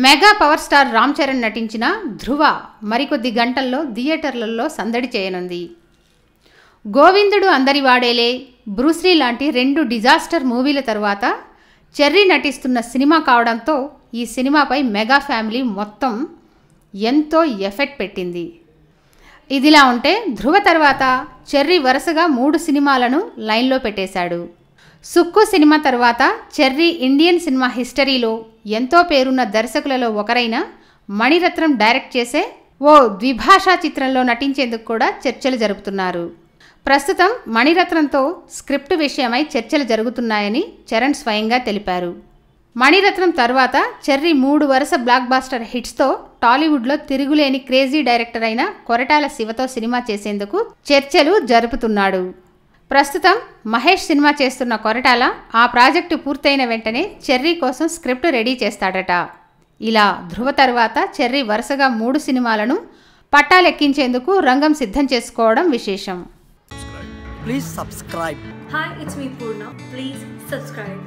Mega power star Ram Charan నటించిన ధృవ మరికొద్ది గంటల్లో థియేటర్లలో సందడి చేయనుంది. గోవిందుడు అందరి వాడేలే, బ్రూస్లీ లాంటి 2 డిజాస్టర్ మూవీల తర్వాత చెర్రీ నటిస్తున్న సినిమా కావడంతో ఈ సినిమాపై మెగా ఫ్యామిలీ మొత్తం ఎంతో ఎఫెక్ట్ పెట్టింది. ఇదిలా ఉంటే ధృవ తర్వాత చెర్రీ వరుసగా 3 సినిమాలను లైన్లో పెట్టేశాడు. సుక్కు సినిమా తర్వాత చెర్రీ ఇండియన్ సినిమా హిస్టరీలో ఎంతో పేరున్న దర్శకులలో ఒకరైన మణిరత్నం డైరెక్ట్ చేసే ఓ ద్విభాషా చిత్రంలో నటించేందుకు కూడా చర్చలు జరుపుతున్నారు. ప్రస్తుతం మణిరత్నంతో స్క్రిప్ట్ విషయమై చర్చలు జరుగుతున్నాయని చరణ్ స్వయంగా తెలిపారు. మణిరత్నం తర్వాత చెర్రీ 3 వరుస బ్లాక్ బాస్టర్ హిట్స్తో టాలీవుడ్లో తిరుగులేని క్రేజీ డైరెక్టర్ అయిన కొరటాల శివతో సినిమా చేసేందుకు చర్చలు జరుపుతున్నాడు. ప్రస్తుతం మహేష్ సినిమా చేస్తున్న కొరటాల ఆ ప్రాజెక్టు పూర్తయిన వెంటనే చెర్రీ కోసం స్క్రిప్ట్ రెడీ చేస్తాడట. ఇలా ధృవ తర్వాత చెర్రీ వరుసగా 3 సినిమాలను పట్టాలెక్కించేందుకు రంగం సిద్ధం చేసుకోవడం విశేషం. Please subscribe. Hi, it's me Purna. Please subscribe.